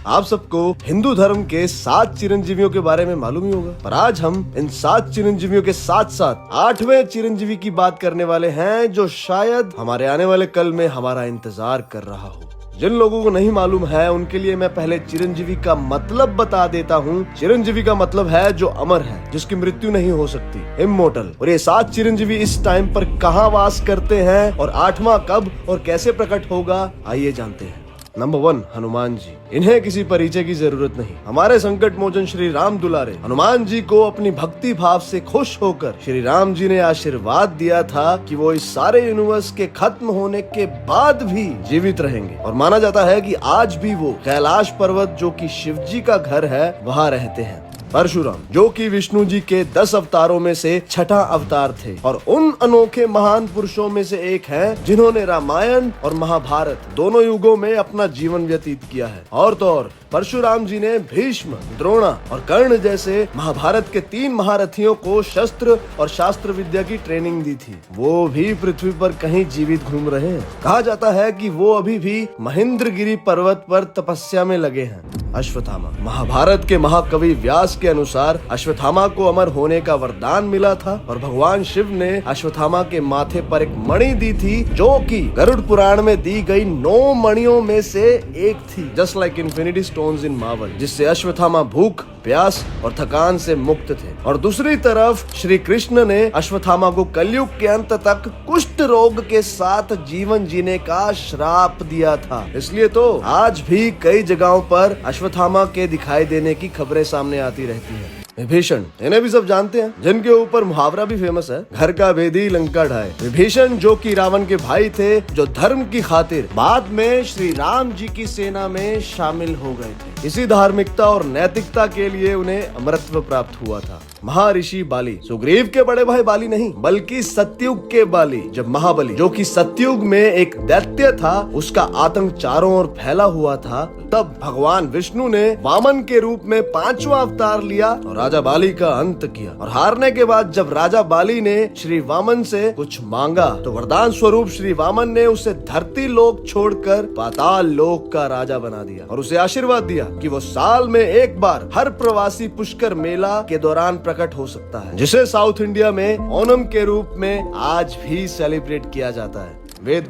आप सबको हिंदू धर्म के 7 चिरंजीवियों के बारे में मालूम ही होगा, पर आज हम इन 7 चिरंजीवियों के साथ साथ 8वें चिरंजीवी की बात करने वाले हैं, जो शायद हमारे आने वाले कल में हमारा इंतजार कर रहा हो। जिन लोगों को नहीं मालूम है उनके लिए मैं पहले चिरंजीवी का मतलब बता देता हूँ। चिरंजीवी का मतलब है जो अमर है, जिसकी मृत्यु नहीं हो सकती, इमोर्टल। और ये 7 चिरंजीवी इस टाइम पर कहाँ वास करते हैं और 8वां कब और कैसे प्रकट होगा, आइए जानते हैं। नंबर 1, हनुमान जी। इन्हें किसी परिचय की जरूरत नहीं। हमारे संकट मोचन श्री राम दुलारे हनुमान जी को अपनी भक्ति भाव से खुश होकर श्री राम जी ने आशीर्वाद दिया था कि वो इस सारे यूनिवर्स के खत्म होने के बाद भी जीवित रहेंगे। और माना जाता है कि आज भी वो कैलाश पर्वत, जो कि शिव जी का घर है, वहाँ रहते हैं। परशुराम, जो कि विष्णु जी के 10 अवतारों में से 6ठा अवतार थे और उन अनोखे महान पुरुषों में से एक हैं जिन्होंने रामायण और महाभारत दोनों युगों में अपना जीवन व्यतीत किया है। और तो और परशुराम जी ने भीष्म, द्रोणा और कर्ण जैसे महाभारत के 3 महारथियों को शस्त्र और शास्त्र विद्या की ट्रेनिंग दी थी। वो भी पृथ्वी पर कहीं जीवित घूम रहे हैं। कहा जाता है कि वो अभी भी महेंद्रगिरी पर्वत पर तपस्या में लगे हैं। अश्वत्थामा, महाभारत के महाकवि व्यास के अनुसार अश्वत्थामा को अमर होने का वरदान मिला था और भगवान शिव ने अश्वत्थामा के माथे पर एक मणि दी थी, जो कि गरुड़ पुराण में दी गई 9 मणियों में से एक थी, just like infinity stones in Marvel, जिससे अश्वत्थामा भूख, प्यास और थकान से मुक्त थे। और दूसरी तरफ श्री कृष्ण ने अश्वत्थामा को कलयुग के अंत तक कुष्ठ रोग के साथ जीवन जीने का श्राप दिया था। इसलिए तो आज भी कई जगहों पर अश्वत्थामा के दिखाई देने की खबरें सामने आती रहती हैं। विभीषण, इन्हें भी सब जानते हैं, जिनके ऊपर मुहावरा भी फेमस है, घर का भेदी लंका ढाए। विभीषण जो कि रावण के भाई थे, जो धर्म की खातिर बाद में श्री राम जी की सेना में शामिल हो गए थे। इसी धार्मिकता और नैतिकता के लिए उन्हें अमरत्व प्राप्त हुआ था। महर्षि बाली, सुग्रीव के बड़े भाई बाली नहीं, बल्कि सतयुग के बाली। जब महाबली, जो कि सतयुग में एक दैत्य था, उसका आतंक चारों ओर फैला हुआ था, तब भगवान विष्णु ने वामन के रूप में 5वां अवतार लिया और राजा बाली का अंत किया। और हारने के बाद जब राजा बाली ने श्री वामन से कुछ मांगा, तो वरदान स्वरूप श्री वामन ने उसे धरती लोक छोड़कर पाताल लोक का राजा बना दिया और उसे आशीर्वाद दिया कि वो साल में एक बार हर प्रवासी पुष्कर मेला के दौरान प्रकट हो सकता है, जिसे साउथ इंडिया में ओणम के रूप में आज भी सेलिब्रेट किया जाता है। वेद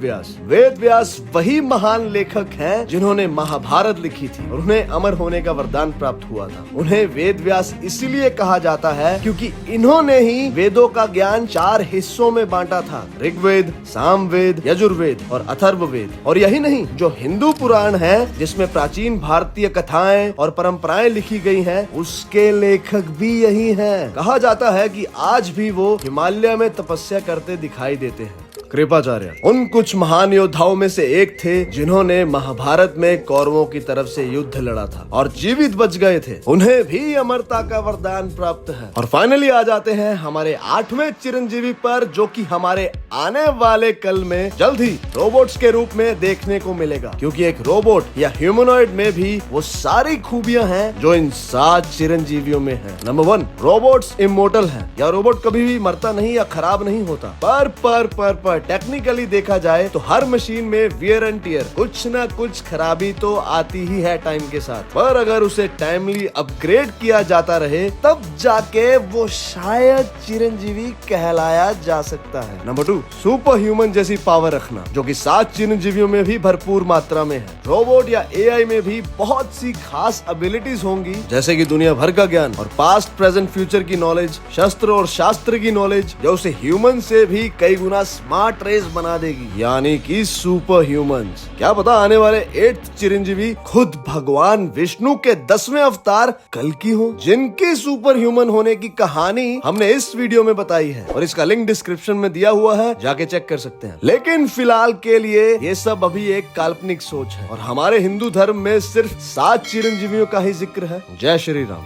व्यास वही महान लेखक हैं जिन्होंने महाभारत लिखी थी और उन्हें अमर होने का वरदान प्राप्त हुआ था। उन्हें वेद व्यास इसीलिए कहा जाता है क्योंकि इन्होंने ही वेदों का ज्ञान 4 हिस्सों में बांटा था, ऋग्वेद, सामवेद, यजुर्वेद और अथर्ववेद। और यही नहीं, जो हिंदू पुराण है, जिसमें प्राचीन भारतीय कथाएं और परंपराएं लिखी गई हैं, उसके लेखक भी यही हैं। कहा जाता है कि आज भी वो हिमालय में तपस्या करते दिखाई देते हैं। कृपाचार्य उन कुछ महान योद्धाओं में से एक थे जिन्होंने महाभारत में कौरवों की तरफ से युद्ध लड़ा था और जीवित बच गए थे। उन्हें भी अमरता का वरदान प्राप्त है। और फाइनली आ जाते हैं हमारे 8वें चिरंजीवी पर, जो कि हमारे आने वाले कल में जल्द ही रोबोट्स के रूप में देखने को मिलेगा, क्योंकि एक रोबोट या ह्यूमनॉइड में भी वो सारी खूबियां हैं जो इन 7 चिरंजीवियों में है। नंबर 1, रोबोट्स इमोर्टल हैं, या रोबोट कभी भी मरता नहीं या खराब नहीं होता। पर टेक्निकली देखा जाए तो हर मशीन में वियर एंड टियर, कुछ ना कुछ खराबी तो आती ही है टाइम के साथ। पर अगर उसे टाइमली अपग्रेड किया जाता रहे, तब जाके वो शायद चिरंजीवी कहलाया जा सकता है। नंबर 2, सुपर ह्यूमन जैसी पावर रखना, जो कि 7 चिरंजीवियों में भी भरपूर मात्रा में है। रोबोट या एआई में भी बहुत सी खास एबिलिटीज होंगी, जैसे कि दुनिया भर का ज्ञान और पास्ट, प्रेजेंट, फ्यूचर की नॉलेज, शस्त्र और शास्त्र की नॉलेज, जो उसे ह्यूमन से भी कई गुना स्मार्ट रेस बना देगी, यानी कि सुपर ह्यूमंस। क्या पता आने वाले 8th चिरंजीवी खुद भगवान विष्णु के 10वें अवतार कल्कि हो, जिनके सुपर ह्यूमन होने की कहानी हमने इस वीडियो में बताई है और इसका लिंक डिस्क्रिप्शन में दिया हुआ है, जाके चेक कर सकते हैं। लेकिन फिलहाल के लिए ये सब अभी एक काल्पनिक सोच है और हमारे हिंदू धर्म में सिर्फ 7 चिरंजीवियों का ही जिक्र है। जय श्री राम।